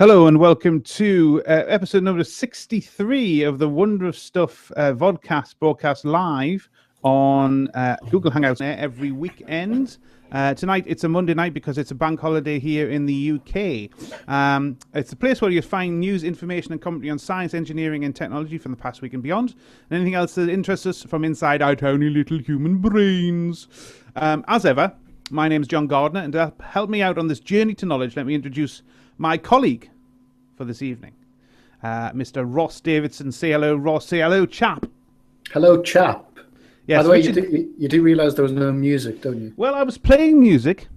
Hello and welcome to episode number 63 of the Wonder of Stuff Vodcast, broadcast live on Google Hangouts every weekend. Tonight it's a Monday night because it's a bank holiday here in the UK. It's a place where you find news, information and commentary on science, engineering and technology from the past week and beyond, and anything else that interests us from inside our tiny little human brains. As ever, my name's John Gardner, and to help me out on this journey to knowledge, let me introduce my colleague for this evening, Mr. Ross Davidson. Say hello, Ross. Say hello, chap. Hello, chap. Yes, by the way, you do realise there was no music, don't you? Well, I was playing music.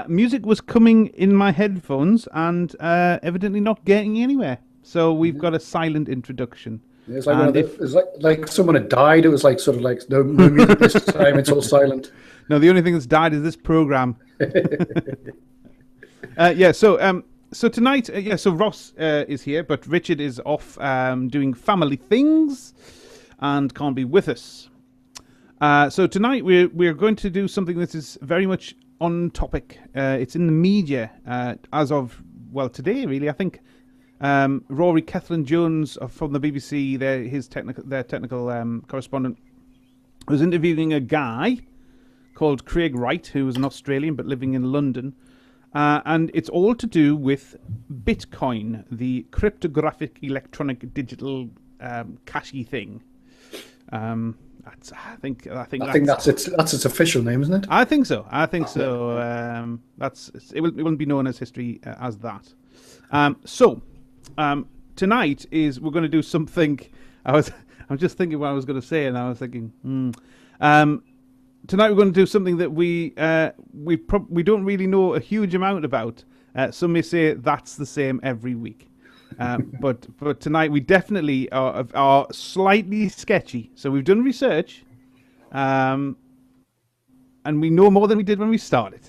Music was coming in my headphones and evidently not getting anywhere. So we've got a silent introduction. It's like, it's like someone had died. It was like sort of like no music this time. It's all silent. No, the only thing that's died is this program. So tonight, so Ross is here, but Richard is off doing family things and can't be with us. So tonight we're going to do something that is very much on topic. It's in the media as of, well, today really. I think Rory Kethlen-Jones from the BBC, their technical correspondent, was interviewing a guy called Craig Wright, who was an Australian but living in London. And it's all to do with Bitcoin, the cryptographic electronic digital cashy thing. I think that's its official name, isn't it? I think so. It wouldn't be known as history as that. Tonight we're going to do something. I'm just thinking what I was going to say, and I was thinking. Tonight we're going to do something that we don't really know a huge amount about. Some may say that's the same every week, but tonight we definitely are slightly sketchy. So we've done research, and we know more than we did when we started.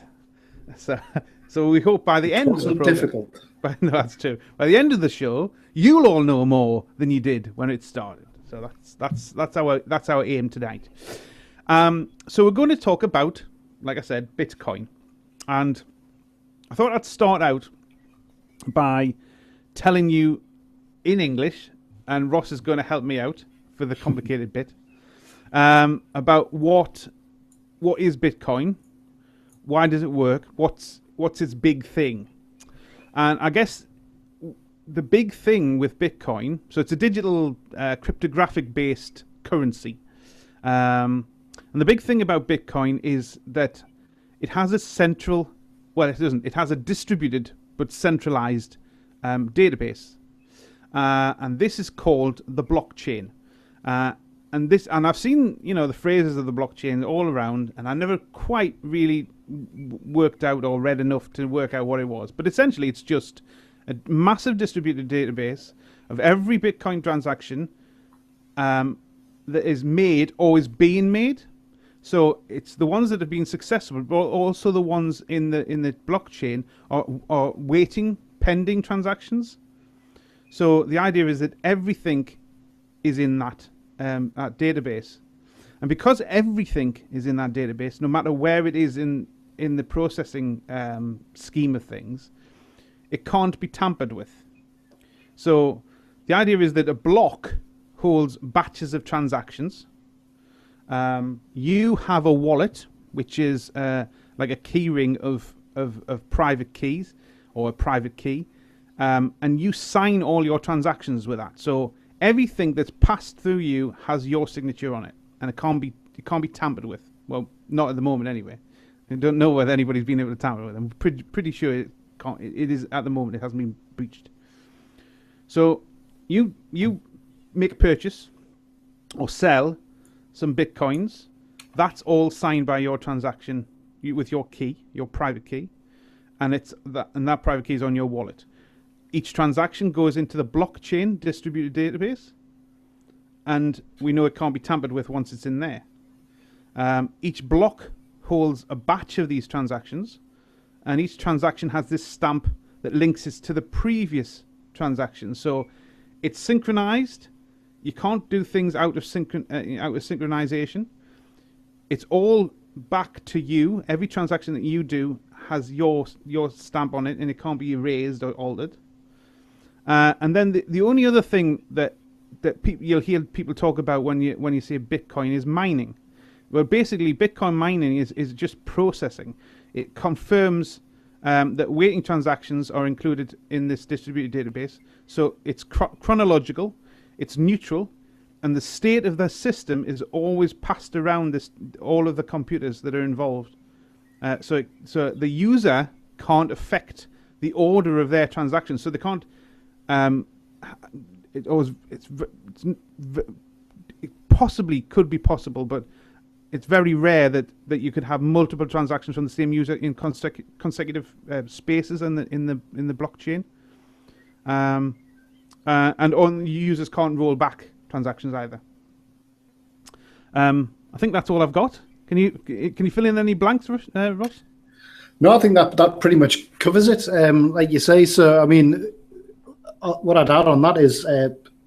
So we hope by the end of the program, difficult. No, that's true. By the end of the show, you'll all know more than you did when it started. So that's our aim tonight. So we're going to talk about, like I said, Bitcoin. And I thought I'd start out by telling you in English, and Ross is going to help me out for the complicated bit, about what is Bitcoin, why does it work, what's its big thing. And I guess the big thing with Bitcoin, so it's a digital cryptographic based currency. And the big thing about Bitcoin is that it has a it has a distributed but centralized database. And this is called the blockchain. And I've seen, the phrases of the blockchain all around, and I never quite really worked out or read enough to work out what it was. But essentially, it's just a massive distributed database of every Bitcoin transaction that is made or is being made. So it's the ones that have been successful, but also the ones in the blockchain are waiting, pending transactions. So the idea is that everything is in that database, and because everything is in that database, no matter where it is in the processing scheme of things, it can't be tampered with. So the idea is that a block holds batches of transactions. You have a wallet, which is like a key ring of private keys or a private key, and you sign all your transactions with that. So everything that's passed through you has your signature on it, and it can't be tampered with. Well, not at the moment anyway. I don't know whether anybody's been able to tamper with it. I'm pretty sure it can't. It is at the moment. It hasn't been breached. So you make a purchase or sell some Bitcoins. That's all signed by your transaction with your key, your private key, and that private key is on your wallet. Each transaction goes into the blockchain distributed database, and we know it can't be tampered with once it's in there. Each block holds a batch of these transactions, and each transaction has this stamp that links it to the previous transaction. So it's synchronized. You can't do things out of synchronization. It's all back to you. Every transaction that you do has your stamp on it, and it can't be erased or altered. And then the only other thing that you'll hear people talk about when you say Bitcoin is mining. Well, basically, Bitcoin mining is just processing. It confirms that waiting transactions are included in this distributed database. So it's chronological, it's neutral, and the state of the system is always passed around all of the computers that are involved. So the user can't affect the order of their transactions. So they can't. It possibly could be possible, but it's very rare that you could have multiple transactions from the same user in consecutive spaces in the blockchain. And users can't roll back transactions either. I think that's all I've got. Can you fill in any blanks, Ross? No, I think that pretty much covers it. Like you say, so I mean, what I'd add on that is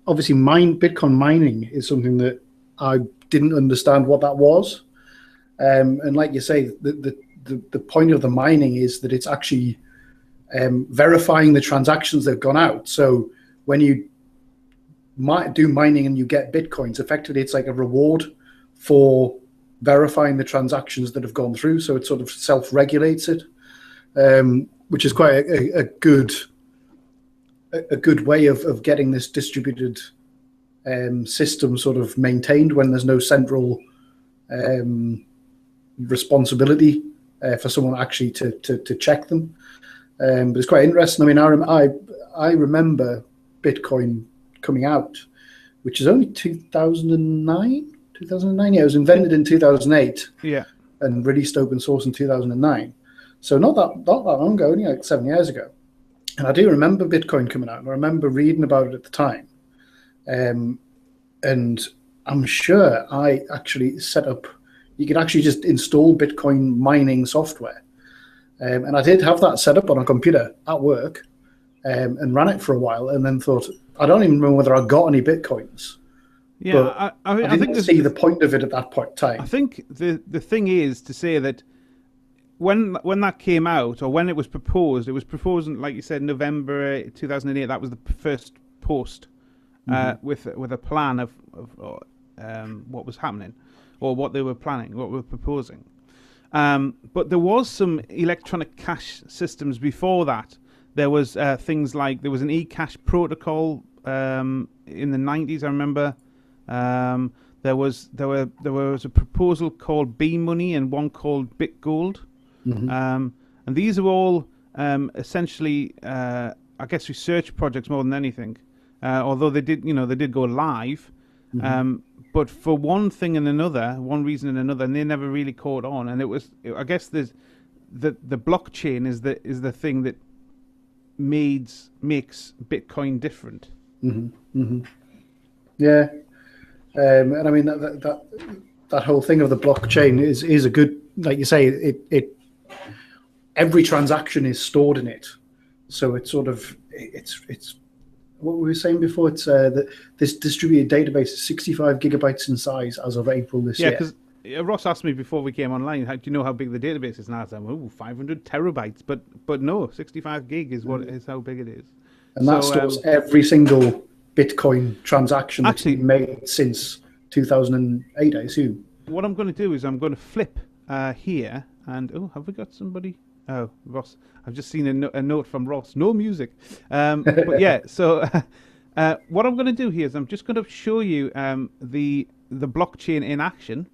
obviously Bitcoin mining is something that I didn't understand what that was, and like you say, the point of the mining is that it's actually verifying the transactions that have gone out. So when you do mining and you get Bitcoins, effectively it's like a reward for verifying the transactions that have gone through. So it sort of self-regulates it, which is quite a good way of getting this distributed system sort of maintained when there's no central responsibility for someone actually to check them. But it's quite interesting. I mean, I remember Bitcoin coming out, which is only 2009. 2009, yeah, it was invented in 2008. Yeah, and released open source in 2009. So not that long ago, only like 7 years ago. And I do remember Bitcoin coming out, and I remember reading about it at the time. And I'm sure I actually set up. You could actually just install Bitcoin mining software, and I did have that set up on a computer at work, and ran it for a while, and then thought, I don't even remember whether I got any Bitcoins. Yeah, I didn't see the point of it at that point in time. I think the thing is to say that when that came out, or when it was proposed in, like you said, November 2008. That was the first post with a plan of what was happening, or what they were planning, what we were proposing. But there was some electronic cash systems before that. There was things like, there was an e-cash protocol in the 90s, I remember. There was a proposal called B-Money and one called BitGold. And these are all essentially, I guess, research projects more than anything. Although they did go live. But for one thing and another, one reason and another, and they never really caught on. And I guess there's the blockchain is the thing that makes Bitcoin different. Yeah. And I mean that whole thing of the blockchain is a good, like you say, it every transaction is stored in it, so it's sort of it's what we were saying before. It's that this distributed database is 65 gigabytes in size as of April this year. Yeah, because Ross asked me before we came online, do you know how big the database is now? I said, 500 terabytes, but no, 65 gig is how big it is. And that stores every single Bitcoin transaction that's been made since 2008, I assume. What I'm going to do is I'm going to flip here, and have we got somebody? Oh, Ross. I've just seen a note from Ross. No music. But yeah, so what I'm going to do here is I'm just going to show you the blockchain in action.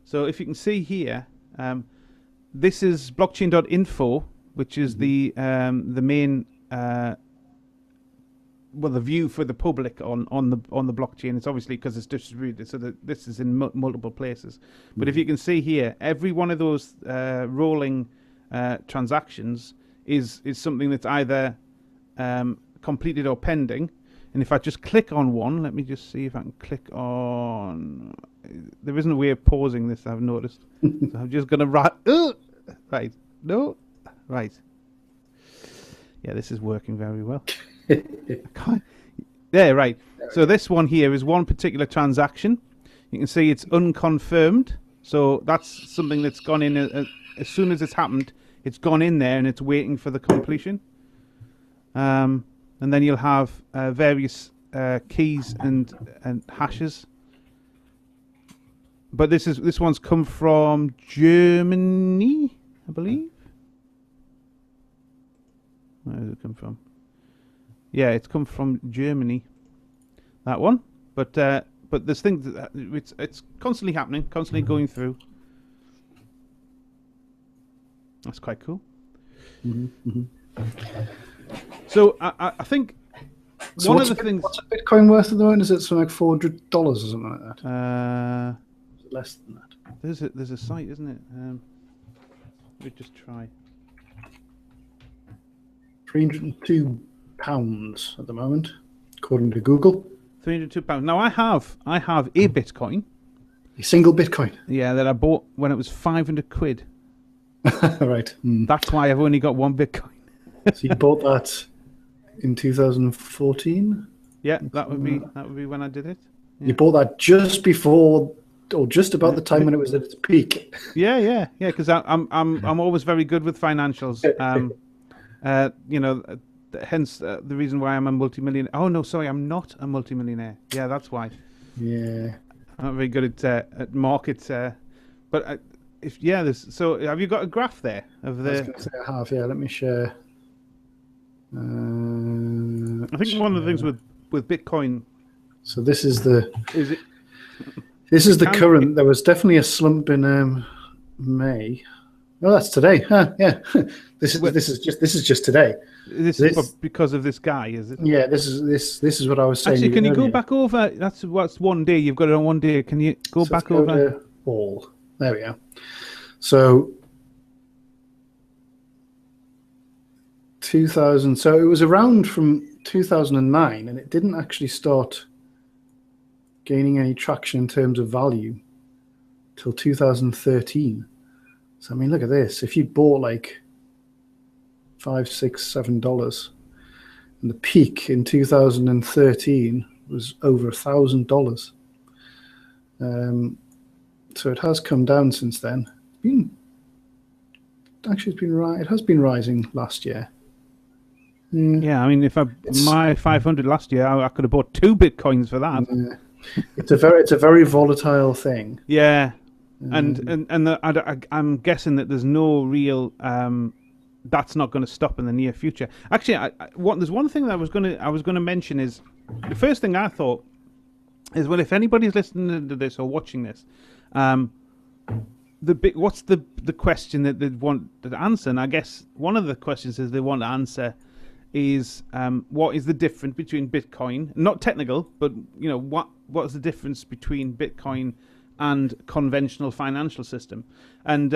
So if you can see here, this is blockchain.info, which is the main the view for the public on the blockchain. It's obviously because it's distributed, so that this is in multiple places. But if you can see here, every one of those rolling transactions is something that's either completed or pending. And if I just click on one, let me just see if I can click on. There isn't a way of pausing this, I've noticed. So I'm just going to write. Right. No. Right. Yeah, this is working very well. There, right. So this one here is one particular transaction. You can see it's unconfirmed. So that's something that's gone in as soon as it's happened. it's gone in there and it's waiting for the completion. And then you'll have various keys and hashes. But this one's come from Germany, I believe. Where does it come from? Yeah, it's come from Germany. That one, but there's things that it's constantly happening, constantly going through. That's quite cool. Mm-hmm. Mm-hmm. So I think one of the things. What's a Bitcoin worth at the moment? Is it something like $400 or something like that? Less than that. There's a site, isn't it? Let me just try. £302 at the moment, according to Google. £302. Now I have a Bitcoin. A single Bitcoin. Yeah, that I bought when it was 500 quid. Right. Mm. That's why I've only got one Bitcoin. So you bought that in 2014? Yeah, that would be when I did it. Yeah. You bought that just before, or just about the time when it was at its peak. Yeah. Because I'm always very good with financials. Hence the reason why I'm a multimillionaire. Oh no, sorry, I'm not a multimillionaire. Yeah, that's why. Yeah. I'm not very good at markets. But so have you got a graph there of the? I was going to say I have. Yeah, let me share. I think one of the things with Bitcoin. So this is the. Is it? This is the current. There was definitely a slump in May. Oh, that's today. Huh, yeah. This is just today. This because of this guy, is it? Yeah, this is what I was saying. Actually, can you go back over? That's what's 1 day. You've got it on 1 day. Can you go back over? To all. There we are. So 2000. So it was around from 2009, and it didn't actually start gaining any traction in terms of value till 2013. So I mean, look at this. If you bought like $5, $6, $7, and the peak in 2013 was over $1,000. So it has come down since then. It has been rising last year. Yeah, I mean, my 500 last year, I could have bought 2 Bitcoins for that. It's a very volatile thing. Yeah. I'm guessing that there's no real that's not going to stop in the near future. Actually, there's one thing that I was going to mention is the first thing I thought is, well, if anybody's listening to this or watching this, what's the question that they want to answer? And I guess one of the questions is they want to answer is what is the difference between Bitcoin, not technical, but what is the difference between Bitcoin and conventional financial system, and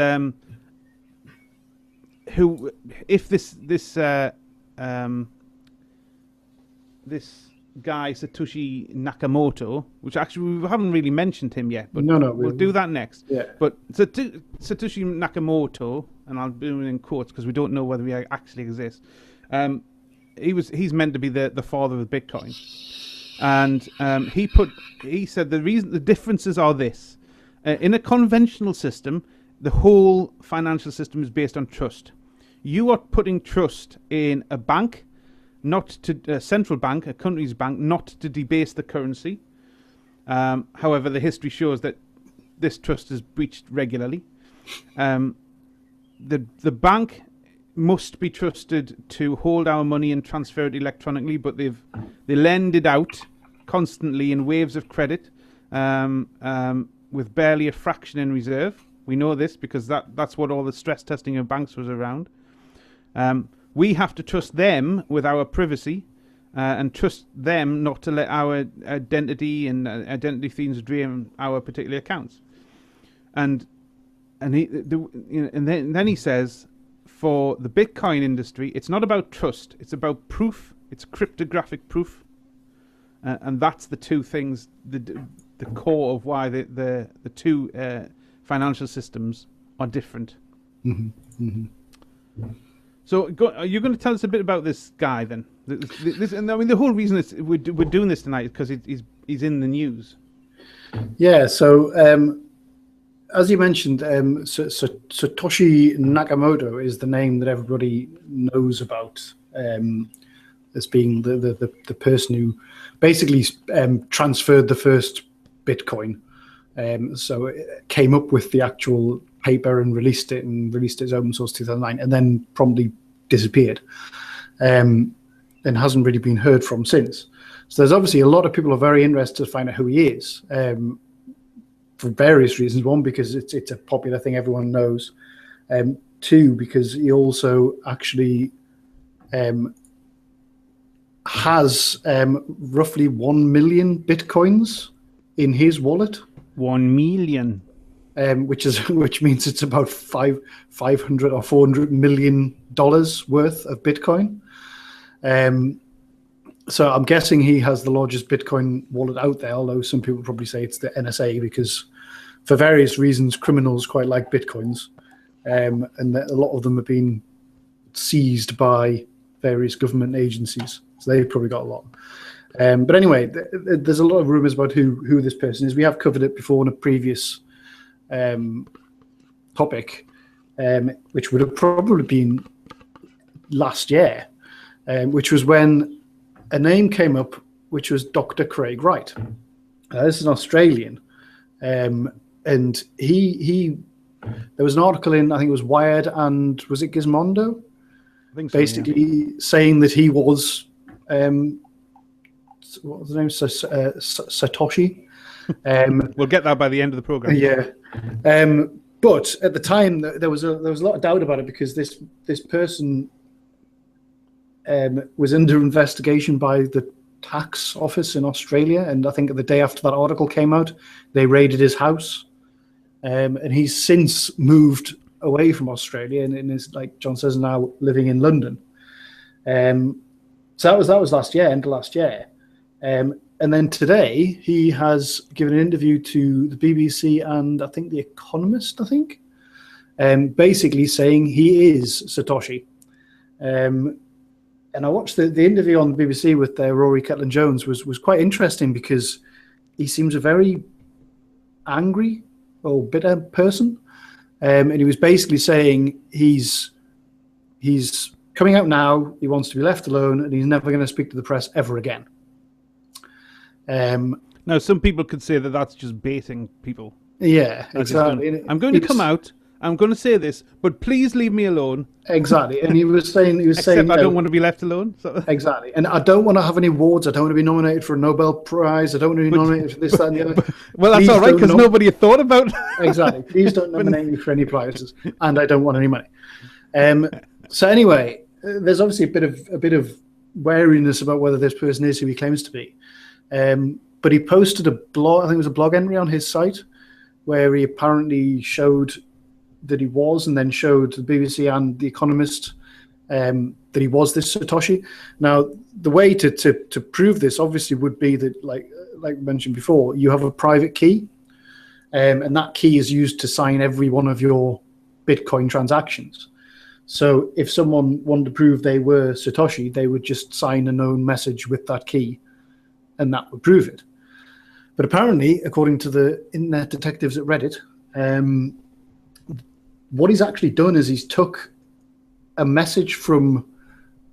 if this guy Satoshi Nakamoto, which actually we haven't really mentioned him yet, but we'll do that next. Yeah. But Satoshi Nakamoto, and I'll do it in quotes because we don't know whether he actually exists. He's meant to be the father of Bitcoin. And he said the differences are this. In a conventional system, the whole financial system is based on trust. You are putting trust in a bank, not to a central bank, a country's bank, not to debase the currency. However, the history shows that this trust is breached regularly. The bank must be trusted to hold our money and transfer it electronically, but they lend it out constantly in waves of credit, with barely a fraction in reserve. We know this because that's what all the stress testing of banks was around. We have to trust them with our privacy, and trust them not to let our identity and identity thieves drain our particular accounts. And then he says, for the Bitcoin industry, it's not about trust; it's about proof. It's cryptographic proof, and that's the two things, the core of why the two financial systems are different. Mm-hmm. Mm-hmm. So you're going to tell us a bit about this guy then. And I mean, the whole reason we're doing this tonight is because he's in the news. Yeah. So as you mentioned, Satoshi Nakamoto is the name that everybody knows about as being the person who basically transferred the first Bitcoin. So it came up with the actual paper and released it as open source 2009, and then promptly disappeared, and hasn't really been heard from since. So there's obviously a lot of people who are very interested to find out who he is, for various reasons. One, because it's a popular thing everyone knows. Two, because he also actually has roughly 1 million Bitcoins in his wallet. 1 million. Which means it's about $500 or $400 million worth of Bitcoin. So I'm guessing he has the largest Bitcoin wallet out there, although some people probably say it's the NSA, because for various reasons, criminals quite like Bitcoins. And a lot of them have been seized by various government agencies. So they've probably got a lot. But anyway, there's a lot of rumors about who this person is. We have covered it before in a previous topic, which would have probably been last year, which was when a name came up, which was Dr. Craig Wright. This is an Australian, and he there was an article in, I think it was Wired, and was it Gizmondo? I think so, basically saying that he was what was the name? Satoshi. We'll get that by the end of the program. Yeah. But at the time, there was a lot of doubt about it, because this person was under investigation by the tax office in Australia, and I think the day after that article came out, they raided his house, and he's since moved away from Australia and is, like John says, now living in London. So that was last year, end of last year, and then today he has given an interview to the BBC and I think The Economist, basically saying he is Satoshi. And I watched the interview on the BBC with Rory Cellan-Jones was quite interesting, because he seems a very angry or bitter person. And he was basically saying he's coming out now, he wants to be left alone, and he's never going to speak to the press ever again. Now, some people could say that that's just baiting people. Yeah, exactly. I'm going to come out, I'm going to say this, but please leave me alone. Exactly. And he was saying, Except I don't want to be left alone. So. Exactly. And I don't want to have any awards. I don't want to be nominated for a Nobel Prize. I don't want to be nominated for this, that, and the other. Well, that's all right, because nobody had thought about it. Exactly. Please don't nominate me for any prizes, and I don't want any money. So anyway, there's obviously a bit of wariness about whether this person is who he claims to be. But he posted a blog, I think it was a blog entry on his site, where he apparently showed that he was, and then showed the BBC and The Economist that he was this Satoshi. Now, the way to prove this obviously would be that, like mentioned before, you have a private key, and that key is used to sign every one of your Bitcoin transactions. So if someone wanted to prove they were Satoshi, they would just sign a known message with that key, and that would prove it. But apparently, according to the internet detectives at Reddit, what he's actually done is he's took a message from,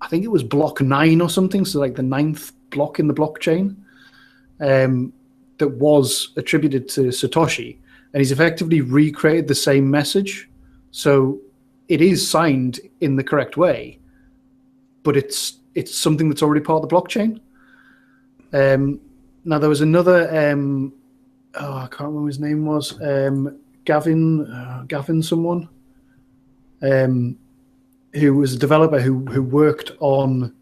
I think it was block 9 or something, so like the 9th block in the blockchain, that was attributed to Satoshi, and he's effectively recreated the same message. So it is signed in the correct way, but it's something that's already part of the blockchain. Now, there was another, I can't remember what his name was, Gavin someone, who was a developer who worked on,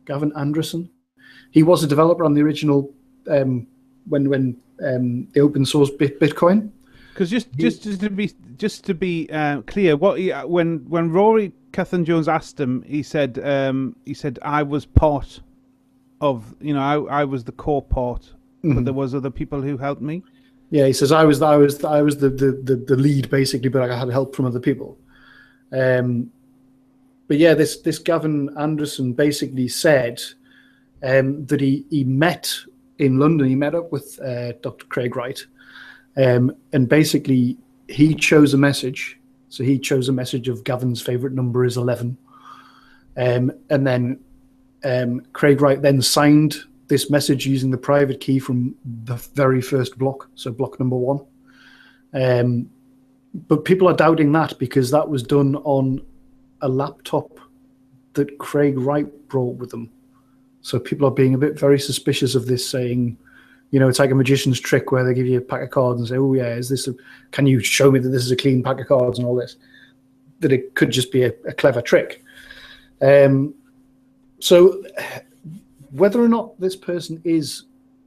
Gavin Anderson. He was a developer on the original, when the open source Bitcoin. Because just to be clear, when Rory Cellan-Jones asked him, he said I was part of, I was the core part, but there was other people who helped me. Yeah, he says I was the lead basically, but I had help from other people. But yeah, this Gavin Anderson basically said that he met in London. He met up with Dr. Craig Wright, and basically he chose a message. So he chose a message of Gavin's favorite number is 11. And then Craig Wright then signed this message using the private key from the very first block, so block number 1. But people are doubting that because that was done on a laptop that Craig Wright brought with him. So people are being a bit very suspicious of this, saying, it's like a magician's trick where they give you a pack of cards and say, oh yeah, can you show me that this is a clean pack of cards and all this? That it could just be a clever trick. So whether or not this person is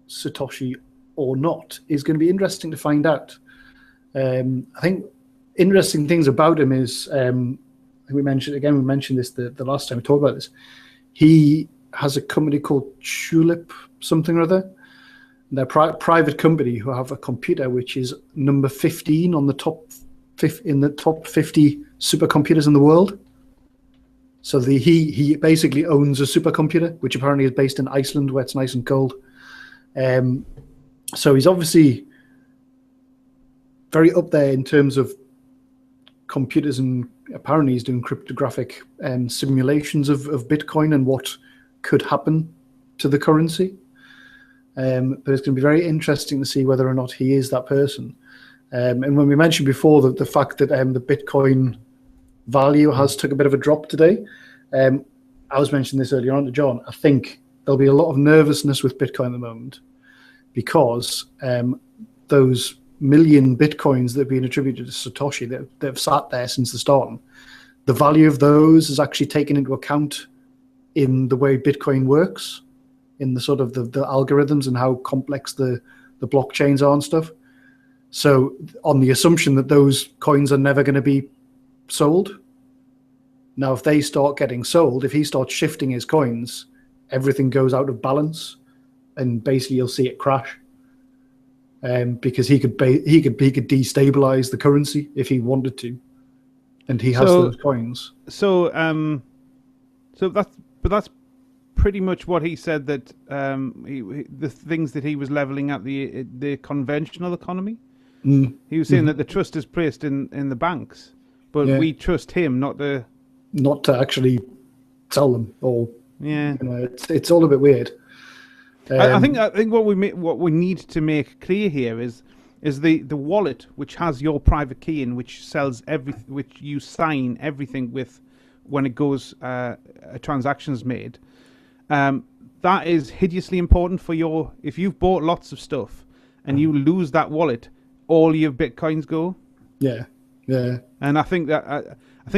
Satoshi or not is going to be interesting to find out. I think interesting things about him is, we mentioned this the last time we talked about this. He has a company called Tulip something or other. They're a private company who have a computer which is number 15 on the top 50 supercomputers in the world. So he basically owns a supercomputer, which apparently is based in Iceland, where it's nice and cold. So he's obviously very up there in terms of computers, and apparently he's doing cryptographic simulations of Bitcoin and what could happen to the currency. But it's going to be very interesting to see whether or not he is that person. And when we mentioned before the fact that the Bitcoin value has took a bit of a drop today, I was mentioning this earlier on to John. I think there'll be a lot of nervousness with Bitcoin at the moment because those million Bitcoins that have been attributed to Satoshi that have sat there since the start, the value of those is actually taken into account in the way Bitcoin works, in the sort of the algorithms and how complex the blockchains are and stuff. So on the assumption that those coins are never going to be sold, now if they start getting sold, if he starts shifting his coins, everything goes out of balance, and basically you'll see it crash. Because he could destabilize the currency if he wanted to, and he has those coins. So that's pretty much what he said, that the things that he was leveling at the conventional economy. He was saying that the trust is placed in the banks, but we trust him not to actually tell them. Or it's all a bit weird. I think what we need to make clear here is the wallet which has your private key in, which sells which you sign everything with when it goes a transaction's made. That is hideously important for if you've bought lots of stuff and you lose that wallet, all your Bitcoins go. Yeah. And I think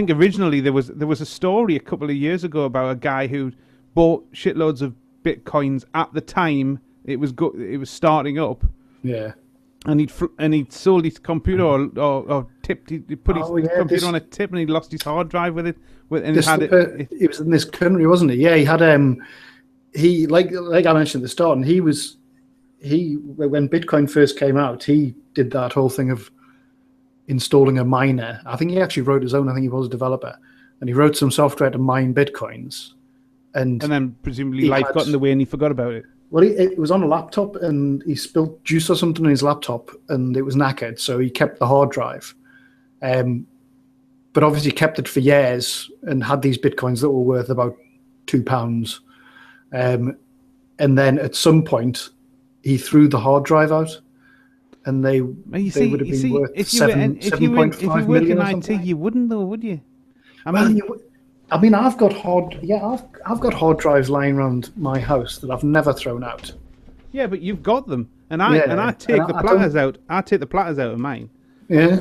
originally there was a story a couple of years ago about a guy who bought shitloads of Bitcoins at the time it was starting up. Yeah. And he'd sold his computer or tipped. He put his computer on a tip, and he lost his hard drive with it. And it was in this country, wasn't it? Yeah, he had he like I mentioned at the start, and when Bitcoin first came out, he did that whole thing of installing a miner. I think he actually wrote his own. I think he was a developer, and he wrote some software to mine Bitcoins. And then presumably life got in the way, and he forgot about it. Well, it was on a laptop, and he spilled juice or something in his laptop, and it was knackered, so he kept the hard drive. But obviously kept it for years and had these Bitcoins that were worth about £2. And then at some point, he threw the hard drive out, and they would have been worth if you work in IT, you wouldn't, though, would you? I mean, I've got hard drives lying around my house that I've never thrown out. Yeah, but you've got them, and I take the platters out. I take the platters out of mine. Yeah.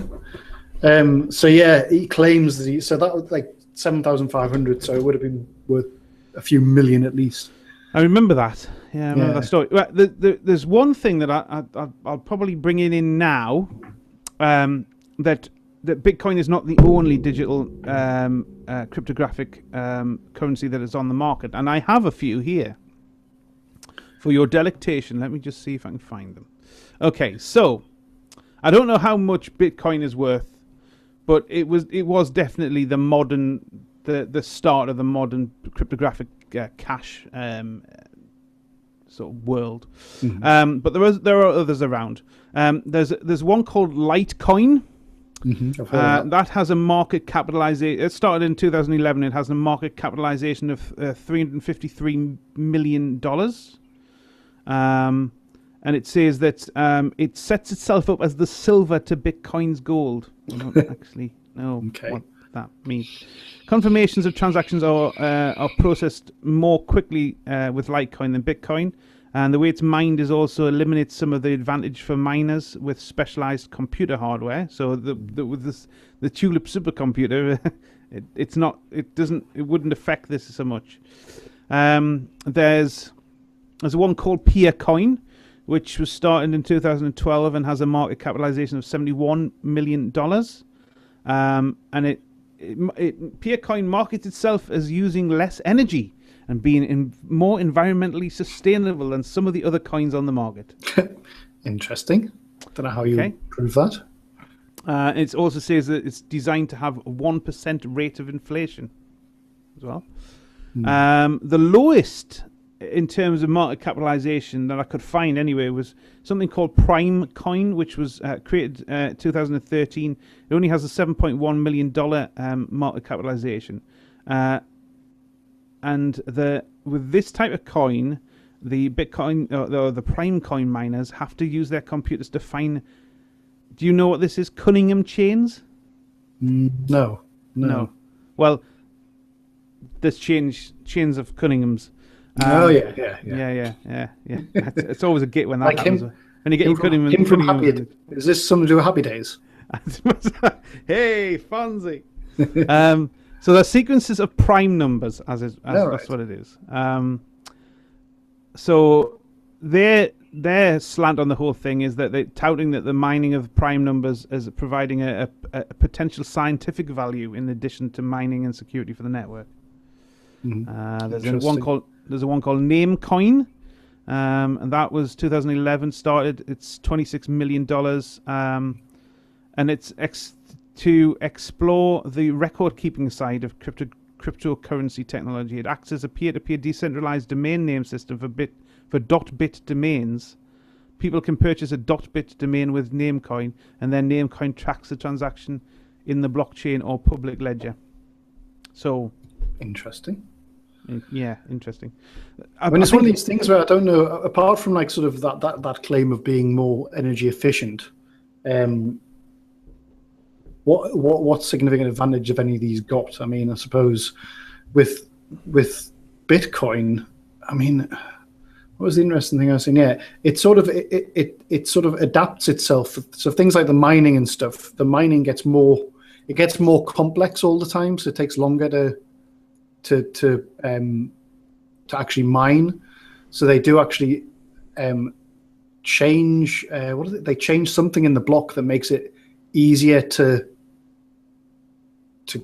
So he claims that that was like 7,500. So it would have been worth a few million at least. I remember that. Yeah, I remember that story. Well, there's one thing that I'll probably bring in now, that Bitcoin is not the only digital cryptographic currency that is on the market, and I have a few here for your delectation. Let me just see if I can find them. Okay, so I don't know how much Bitcoin is worth, but it was definitely the start of the modern cryptographic cash sort of world. Mm-hmm. But there are others around. There's one called Litecoin. I've heard of that. That has a market capitalization. It started in 2011. It has a market capitalization of $353 million. And it says that it sets itself up as the silver to Bitcoin's gold. I don't actually know what that means. Confirmations of transactions are processed more quickly with Litecoin than Bitcoin. And the way it's mined is also eliminates some of the advantage for miners with specialized computer hardware. So with the Tulip supercomputer, it wouldn't affect this so much. There's one called Peer Coin, which was started in 2012 and has a market capitalization of $71 million. And Peercoin markets itself as using less energy and being more environmentally sustainable than some of the other coins on the market. Interesting. Don't know how you prove that. It also says that it's designed to have a 1% rate of inflation as well. The lowest in terms of market capitalization that I could find anyway was something called Prime Coin, which was created 2013. It only has a $7.1 million market capitalization. And with this type of coin, the Bitcoin or the Prime Coin miners have to use their computers to find. Do you know what this is? Cunningham chains? No. Well, there's chains of Cunninghams. Yeah. It's always a git when that like happens. Him, when you get Cunningham. Him from Happy. Is this something to do with Happy Days? Hey, Fonzie. So there's sequences of prime numbers, that's what it is. So their slant on the whole thing is that they're touting that the mining of prime numbers is providing a potential scientific value in addition to mining and security for the network. There's one called Namecoin, and that was 2011 started. It's $26 million, and it's to explore the record-keeping side of cryptocurrency technology. It acts as a peer-to-peer decentralized domain name system for .bit domains. People can purchase a .bit domain with Namecoin, and then Namecoin tracks the transaction in the blockchain or public ledger. So, interesting. Yeah, interesting. It's one of these things where I don't know, apart from like sort of that claim of being more energy efficient, what significant advantage have any of these got? I mean, I suppose with Bitcoin, I mean, what was the interesting thing I was saying? Yeah, it sort of adapts itself. So things like the mining and stuff, the mining gets more complex all the time. So it takes longer to actually mine. So they do actually change. What is it? They change something in the block that makes it easier to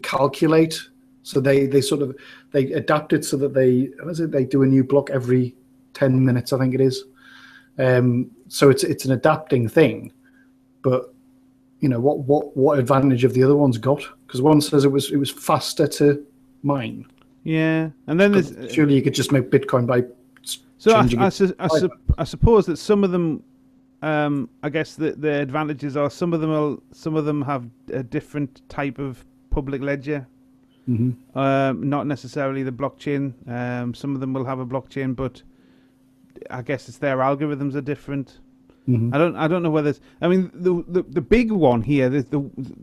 calculate. So they adapt it so that they do a new block every 10 minutes, I think it is. So it's an adapting thing, but you know what advantage have the other ones got? Because one says it was faster to mine. Yeah, and then there's surely you could just make Bitcoin by changing I suppose that some of them, I guess the advantages are some of them have a different type of public ledger. Not necessarily the blockchain. Some of them will have a blockchain, but I guess it's their algorithms are different. I don't know whether. I mean, the big one here,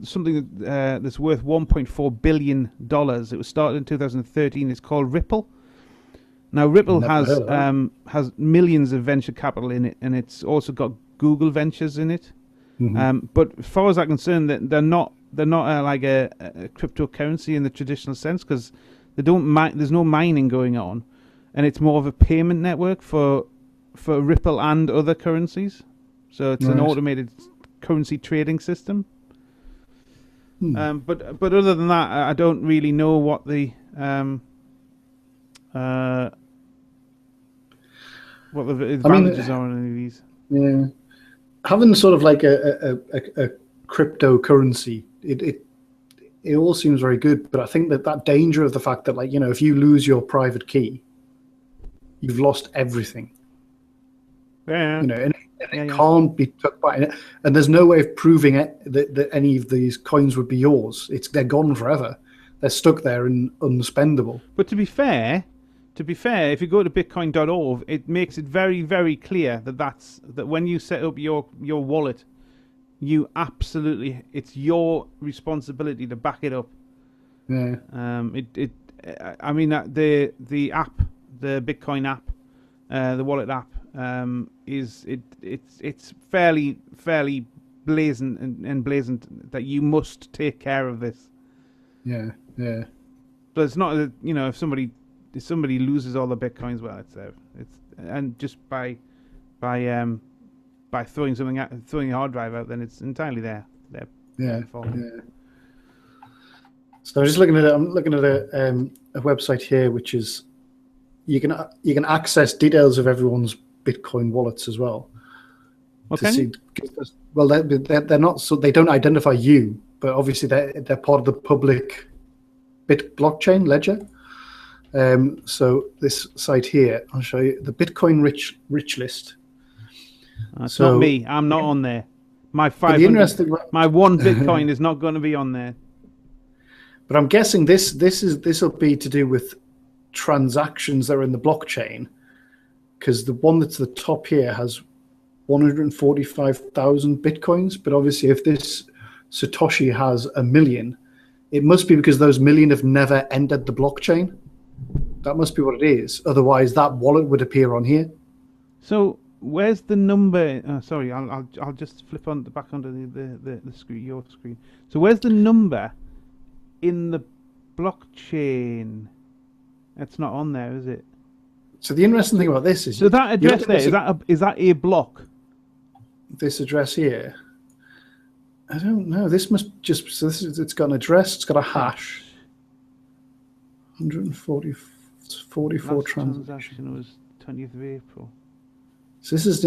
something that's worth $1.4 billion. It was started in 2013. It's called Ripple. Now Ripple has millions of venture capital in it, and it's also got Google Ventures in it. But as far as I'm concerned, they're not like a cryptocurrency in the traditional sense, because they don't there's no mining going on, and it's more of a payment network for Ripple and other currencies. So it's an automated currency trading system. But other than that, I don't really know what the advantages are on any of these. Yeah, having sort of like a cryptocurrency, it all seems very good. But I think that danger of the fact that, like, you know, if you lose your private key, you've lost everything. Yeah. You know, It can't be took by, and there's no way of proving it that any of these coins would be yours. They're gone forever. They're stuck there and unspendable. But to be fair, if you go to bitcoin.org, it makes it very, very clear that when you set up your wallet, you absolutely, it's your responsibility to back it up. Yeah. I mean, the app, the Bitcoin app, the wallet app, it's fairly blazant and blazant that you must take care of this. Yeah. But it's not that, if somebody loses all the bitcoins, well, it's and just by throwing throwing a hard drive out, then it's entirely their fault. Yeah. So I'm just looking at it. I'm looking at a website here, which is you can access details of everyone's Bitcoin wallets as well. Okay. To see, well, they're not, so they don't identify you, but obviously they're part of the public blockchain ledger. So this site here, I'll show you the Bitcoin rich list. It's not me. I'm not on there. My one Bitcoin is not going to be on there. But I'm guessing this will be to do with transactions that are in the blockchain, because the one that's the top here has 145,000 bitcoins. But obviously, if this Satoshi has 1 million, it must be because those 1 million have never entered the blockchain. That must be what it is. Otherwise, that wallet would appear on here. So where's the number? Sorry, I'll just flip on back onto the screen, your screen. So where's the number in the blockchain? It's not on there, is it? So the interesting thing about this is, so that address there, is that a block? This address here, I don't know. This must just, so it's got an address, it's got a hash. 144 transaction was 20th of April. So this is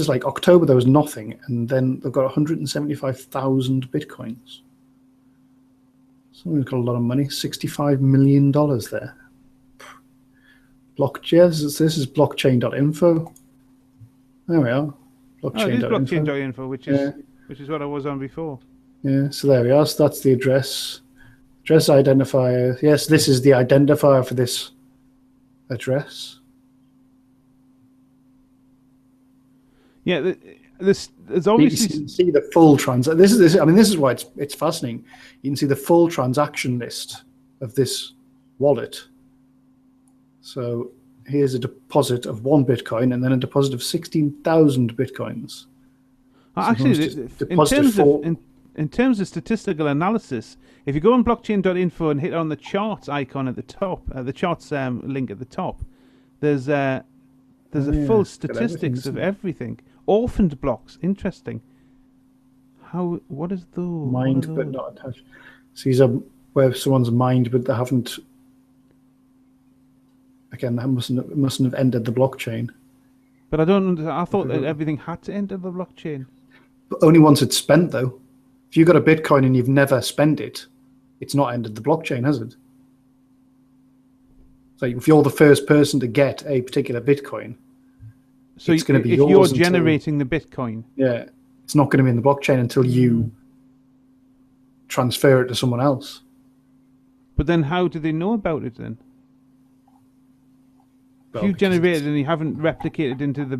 like October, there was nothing, and then they've got 175,000 bitcoins. Someone's got a lot of money, $65 million there. This is blockchain.info. There we are. Blockchain.info, which is what I was on before. Yeah, so there we are. So that's the address. Address identifier. Yes, this is the identifier for this address. Yeah, there's obviously, you can see the full transaction. This is why it's fascinating. You can see the full transaction list of this wallet. So here's a deposit of 1 Bitcoin and then a deposit of 16,000 Bitcoins. Actually, in terms of statistical analysis, if you go on blockchain.info and hit on the charts icon at the top, the charts link at the top, there's a full statistics of everything. Orphaned blocks, interesting. What is those? Mined but not attached. So these are where someone's mined, but they haven't. Again, that mustn't have entered the blockchain. But I don't. I thought that everything had to enter the blockchain. But only once it's spent, though. If you've got a Bitcoin and you've never spent it, it's not entered the blockchain, has it? So if you're the first person to get a particular Bitcoin, so it's going to be if yours. You're generating the Bitcoin. Yeah, it's not going to be in the blockchain until you transfer it to someone else. But then, how do they know about it then? If you generated and you haven't replicated into the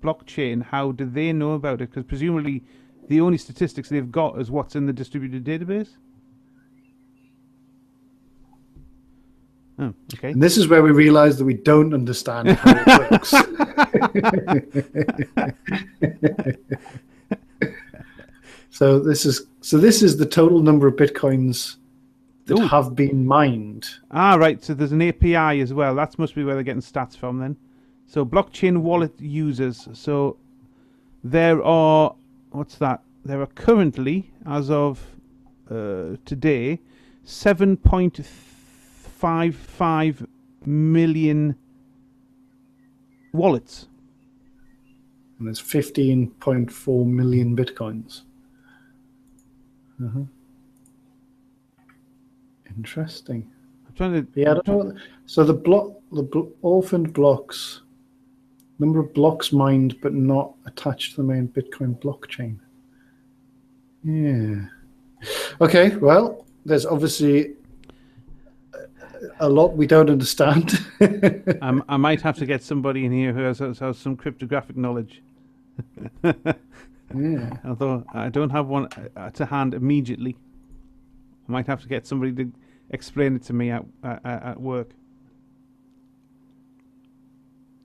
blockchain, how do they know about it? Because presumably, the only statistics they've got is what's in the distributed database. Oh, okay. And this is where we realize that we don't understand how it works. So this is the total number of Bitcoins that have been mined. Ah, right. So there's an API as well. That must be where they're getting stats from then. So blockchain wallet users. So there are, what's that? There are currently, as of today, 7.55 million wallets. And there's 15.4 million Bitcoins. Interesting. I'm trying to. Yeah, I don't know. So the orphaned blocks Number of blocks mined but not attached to the main Bitcoin blockchain. Yeah. Okay, well, there's obviously a lot we don't understand. I might have to get somebody in here who has some cryptographic knowledge. Yeah. Although I don't have one to hand immediately. I might have to get somebody to explain it to me at work.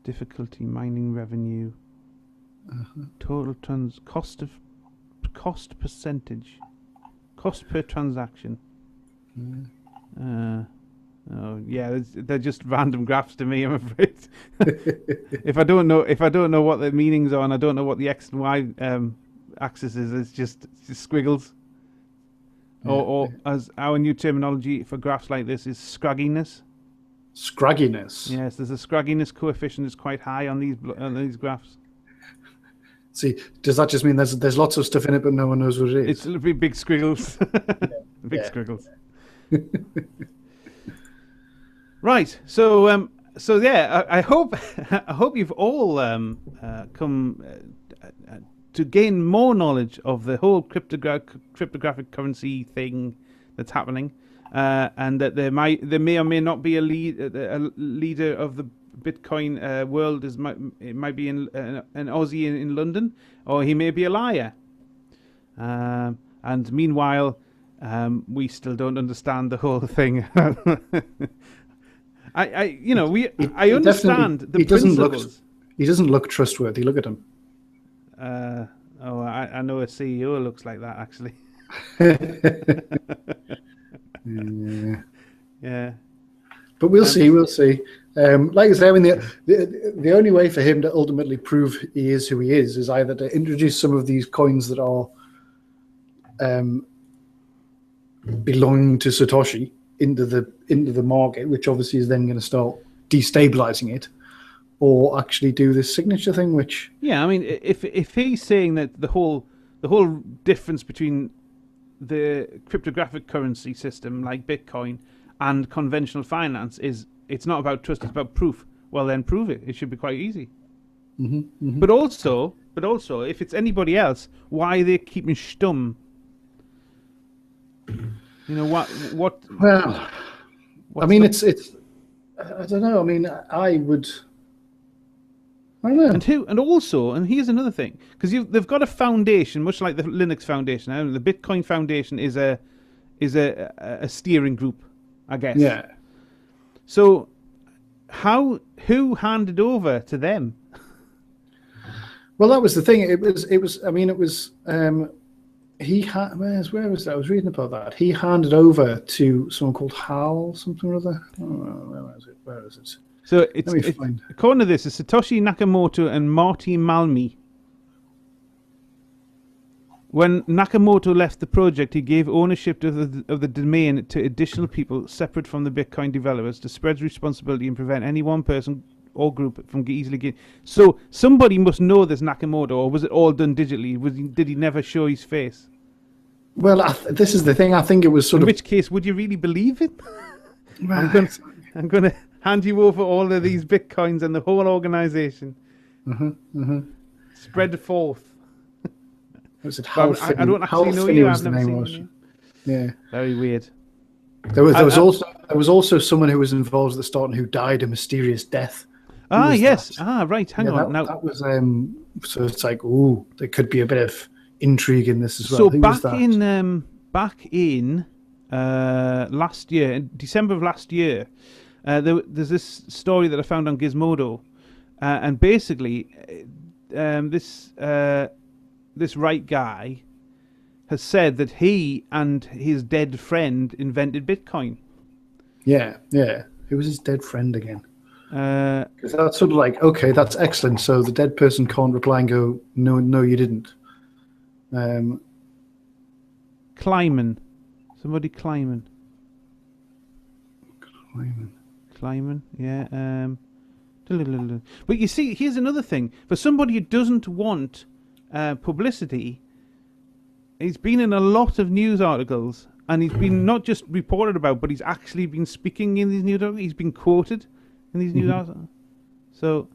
Difficulty, mining revenue, total cost percentage, cost per transaction. Oh yeah, they're just random graphs to me, I'm afraid. If I don't know what the meanings are, and I don't know what the X and Y axis is, it's just squiggles. Yeah. Or as our new terminology for graphs like this is scragginess. Scragginess. Yes, there's a scragginess coefficient that's quite high on these graphs. See, does that just mean there's lots of stuff in it, but no one knows what it is? It's big squiggles. Big squiggles. Right. So yeah, I hope you've all come to gain more knowledge of the whole cryptographic currency thing that's happening, and that there may or may not be a leader of the Bitcoin world. It might be an Aussie in London, or he may be a liar. And meanwhile, we still don't understand the whole thing. I understand the principles. He doesn't look trustworthy. Look at him. I know a CEO looks like that, actually. Yeah. But we'll see. Like I say, I mean, the only way for him to ultimately prove he is who he is either to introduce some of these coins that are belonging to Satoshi into the market, which obviously is then going to start destabilizing it, or actually do this signature thing, which... Yeah, I mean, if he's saying that the whole difference between the cryptographic currency system like Bitcoin and conventional finance is it's not about trust, it's about proof, well then prove it. It should be quite easy. Mm-hmm, mm-hmm. But also, if it's anybody else, why are they keeping stum? You know what? Well, I mean, it's. I don't know. I mean, I don't know. And here's another thing, because they've got a foundation, much like the Linux Foundation. The Bitcoin Foundation is a steering group, I guess. Yeah. So, who handed over to them? Well, that was the thing. It was. I mean, it was. He had. Where was that? I was reading about that. He handed over to someone called Hal, something or other. Oh, where is it? So it's according to this, it's Satoshi Nakamoto and Marty Malmi. When Nakamoto left the project, he gave ownership of the domain to additional people separate from the Bitcoin developers to spread responsibility and prevent any one person or group from easily getting... So somebody must know this Nakamoto, or was it all done digitally? Did he never show his face? Well, this is the thing. I think it was sort of... In which case, would you really believe it? I'm going to hand you over all of these Bitcoins and the whole organization. Spread forth. Was it I don't actually know you. I've never seen you. Yeah. Very weird. There was also someone who was involved at the start and who died a mysterious death. Yes. That? Right. Hang on. That was so it's like, ooh, there could be a bit of intrigue in this as well. So back in last year, in December of last year, there's this story that I found on Gizmodo, and basically, this right guy has said that he and his dead friend invented Bitcoin. Yeah. Who was his dead friend again? Because that's sort of like, okay, that's excellent. So the dead person can't reply and go, no, you didn't. Kleiman. Somebody Kleiman. Yeah. But you see, here's another thing. For somebody who doesn't want publicity, he's been in a lot of news articles, and he's been not just reported about, but he's actually been speaking in these news articles. He's been quoted in these news articles. So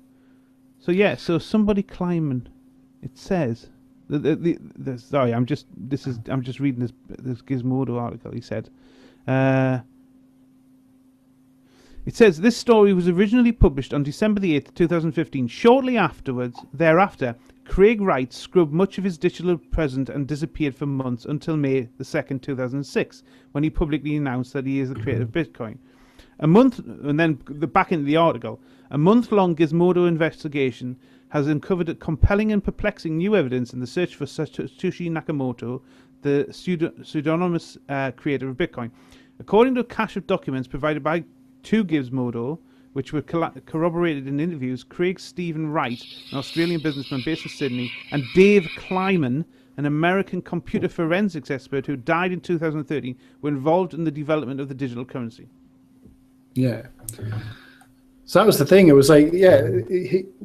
So somebody climbing. It says. Sorry, I'm just reading this Gizmodo article. He said. It says this story was originally published on December the 8th, 2015. Shortly thereafter, Craig Wright scrubbed much of his digital presence and disappeared for months until May the 2nd, 2006, when he publicly announced that he is the creator of Bitcoin. Back into the article, a month-long Gizmodo investigation has uncovered compelling and perplexing new evidence in the search for Satoshi Nakamoto, the pseudonymous creator of Bitcoin. According to a cache of documents provided by to Gizmodo, which were corroborated in interviews, Craig Stephen Wright, an Australian businessman based in Sydney, and Dave Kleiman, an American computer forensics expert who died in 2013, were involved in the development of the digital currency. Yeah. So that was the thing. It was like,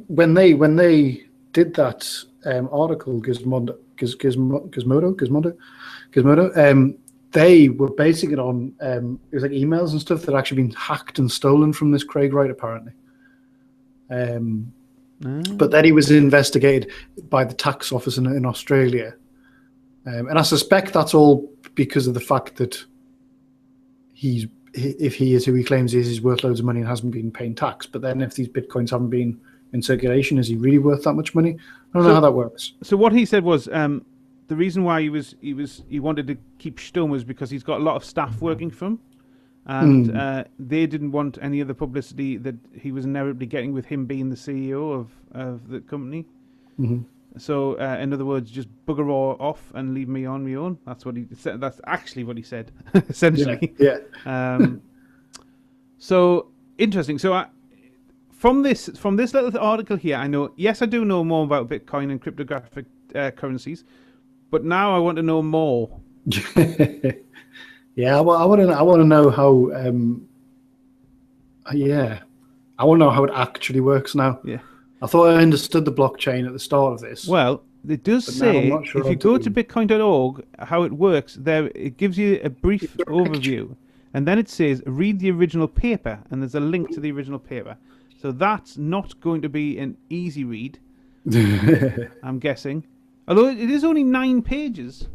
when they did that article, Gizmodo, they were basing it on it was like emails and stuff that had actually been hacked and stolen from this Craig Wright, apparently. But then he was investigated by the tax office in Australia, and I suspect that's all because of the fact that if he is who he claims he is, he's worth loads of money and hasn't been paying tax. But then if these bitcoins haven't been in circulation, is he really worth that much money? I don't know how that works. So what he said was the reason why he wanted to keep Stum was because he's got a lot of staff working for him, and they didn't want any of the publicity that he was inevitably getting with him being the CEO of the company. Mm-hmm. So in other words, just bugger all off and leave me on my own. That's what he said. That's actually what he said, essentially. Yeah. So interesting. So from this little article here, I know. Yes, I do know more about Bitcoin and cryptographic currencies. But now I want to know more. Yeah, well, I want to know how. I want to know how it actually works now. Yeah, I thought I understood the blockchain at the start of this. Well, it does say if you go to bitcoin.org, how it works. There, it gives you a brief overview, and then it says read the original paper, and there's a link to the original paper. So that's not going to be an easy read. I'm guessing. Although it is only 9 pages,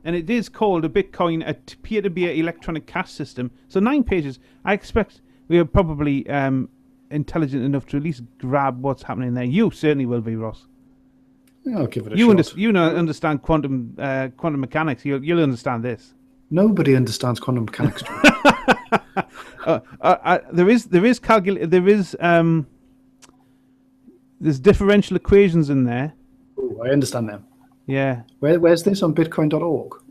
and it is called a peer-to-peer electronic cash system. So 9 pages. I expect we are probably intelligent enough to at least grab what's happening there. You certainly will be, Ross. I'll give it a shot. You understand quantum mechanics. You'll understand this. Nobody understands quantum mechanics. There's differential equations in there. Oh, I understand them. Yeah. Where's this on bitcoin.org?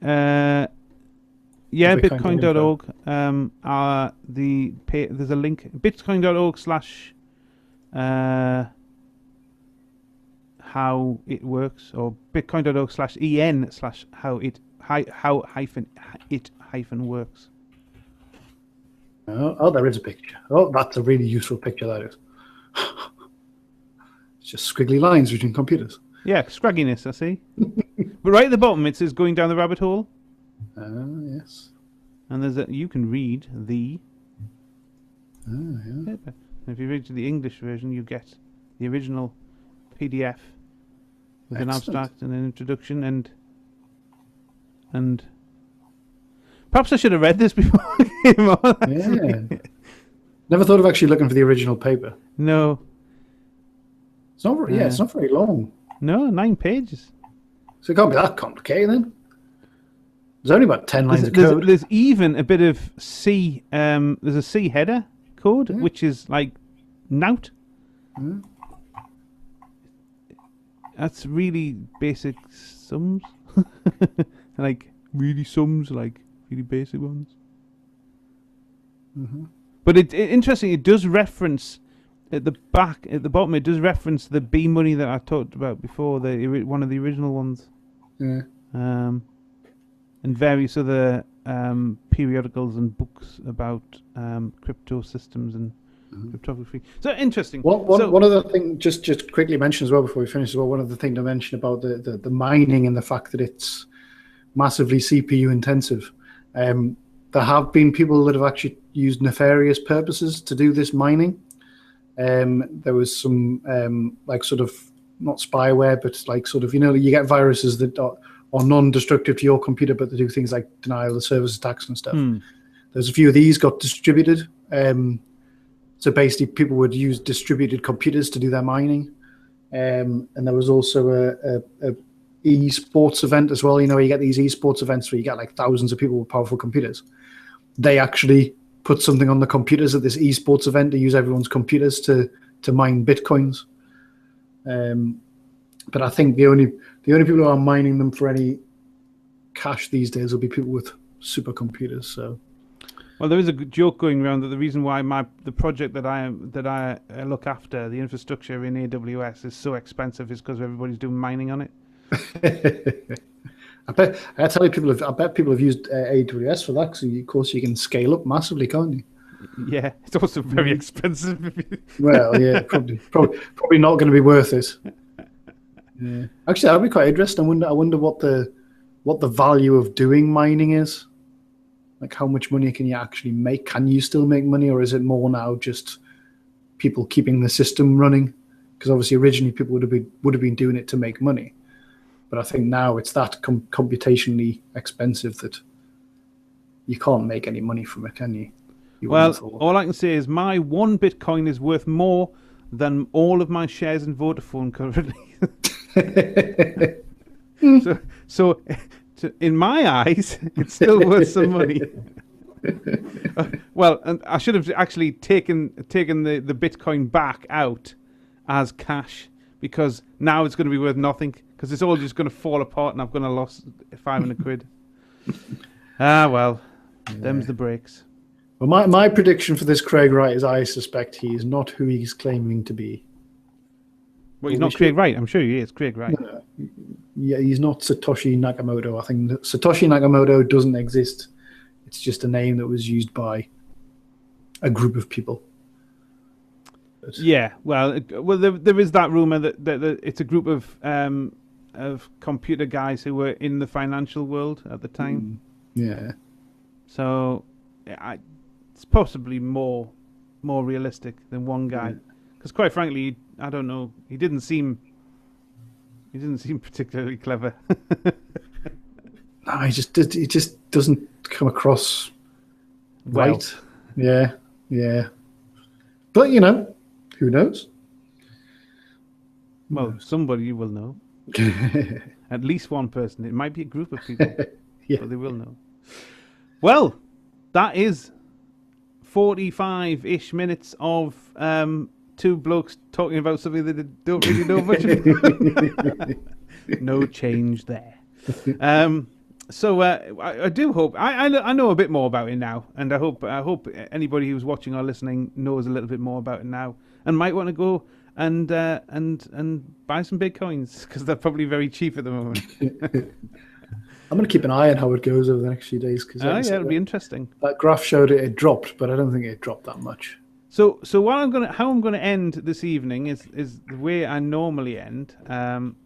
Yeah, bitcoin.org. There's a link. Bitcoin.org / how it works, or bitcoin.org /en / how it works. Oh, there is a picture. Oh, that's a really useful picture, that is. It's just squiggly lines between computers. Yeah, scragginess, I see. But right at the bottom, it says going down the rabbit hole. Yes. And you can read the yeah. paper. And if you read to the English version, you get the original PDF with an abstract and an introduction and perhaps I should have read this before I came on. Yeah. Never thought of actually looking for the original paper. No. It's not. It's not very long. No, 9 pages. So it can't be that complicated then. There's only about 10 lines of code. There's even a bit of C. There's a C header code, which is like nout. Mm. That's really basic sums. Like really sums, like really basic ones. Mm-hmm. But interesting. It does reference at the bottom. It does reference the B money that I talked about before. One of the original ones. Yeah. And various other periodicals and books about crypto systems and cryptography. So interesting. One other thing, just quickly mention as well before we finish as well. One other thing to mention about the mining and the fact that it's massively CPU intensive. There have been people that have actually used nefarious purposes to do this mining. There was some like sort of not spyware, but like sort of, you get viruses that are non-destructive to your computer, but they do things like denial of service attacks and stuff. There's a few of these got distributed. So basically, people would use distributed computers to do their mining. And there was also a esports event as well. You get these esports events where you get like thousands of people with powerful computers. They actually put something on the computers at this esports event to use everyone's computers to mine bitcoins. But I think the only people who are mining them for any cash these days will be people with supercomputers. So. Well, there is a joke going around that the reason why the project that I look after, the infrastructure in AWS, is so expensive is because everybody's doing mining on it. I bet people have used AWS for that, because of course you can scale up massively, can't you? Yeah, it's also very expensive. Well, yeah, probably not going to be worth it. Yeah. Actually, that'd be quite interesting. I wonder what the value of doing mining is. Like, how much money can you actually make? Can you still make money, or is it more now just people keeping the system running? Because obviously originally people would have been doing it to make money, but I think now it's that computationally expensive that you can't make any money from it, can you? Well, all I can say is my one Bitcoin is worth more than all of my shares in Vodafone currently. So in my eyes, it's still worth some money. Well, and I should have actually taken the Bitcoin back out as cash, because now it's going to be worth nothing, because it's all just going to fall apart and I'm going to lose 500 quid. Well, them's the breaks. Well, my prediction for this Craig Wright is I suspect he is not who he's claiming to be. Well, he's not Craig Wright. I'm sure he is Craig Wright. No, yeah, he's not Satoshi Nakamoto. I think Satoshi Nakamoto doesn't exist. It's just a name that was used by a group of people. But yeah, well, there is that rumor that it's a group of computer guys who were in the financial world at the time. Yeah. So, it's possibly more realistic than one guy, because quite frankly, I don't know. He didn't seem particularly clever. No, he just doesn't come across right. Well. Yeah. But who knows? Well, somebody will know. At least one person. It might be a group of people, but they will know. Well, that is 45-ish minutes of two blokes talking about something that they don't really know much about. No change there. So I do hope I know a bit more about it now, and I hope anybody who's watching or listening knows a little bit more about it now, and might want to go and buy some Bitcoins, because they're probably very cheap at the moment. I'm going to keep an eye on how it goes over the next few days, because it'll be interesting. That graph showed it dropped, but I don't think it dropped that much. So how I'm gonna end this evening is the way I normally end,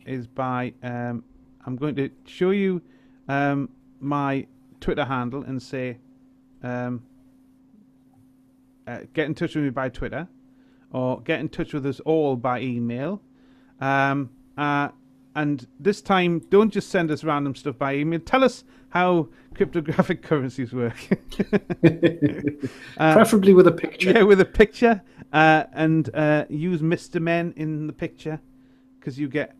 is by I'm going to show you my Twitter handle and say get in touch with me by Twitter, or get in touch with us all by email. And this time, don't just send us random stuff by email. Tell us how cryptographic currencies work. Preferably with a picture. Yeah, with a picture. And use Mr. Men in the picture, because you get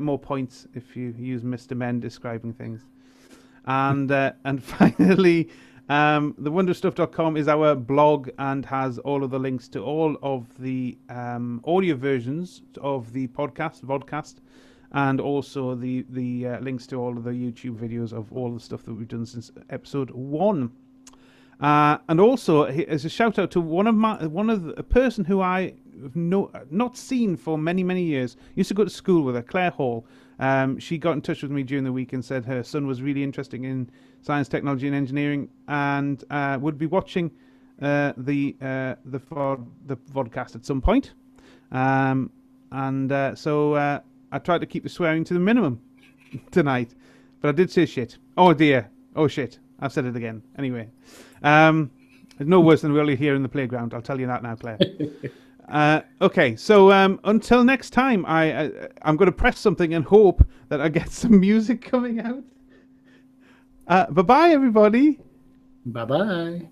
more points if you use Mr. Men describing things. And finally, thewonderstuff.com is our blog and has all of the links to all of the audio versions of the Vodcast. And also the links to all of the YouTube videos of all the stuff that we've done since episode 1. And also, as a shout out to a person who I have not seen for many years. Used to go to school with her, Claire Hall. She got in touch with me during the week and said her son was really interested in science, technology, and engineering, and would be watching the Vodcast at some point. So I tried to keep the swearing to the minimum tonight, but I did say shit. Oh dear. Oh shit. I've said it again. Anyway, it's no worse than we only hear in the playground. I'll tell you that now, Claire. Okay, so until next time, I'm going to press something and hope that I get some music coming out. Bye bye, everybody. Bye bye.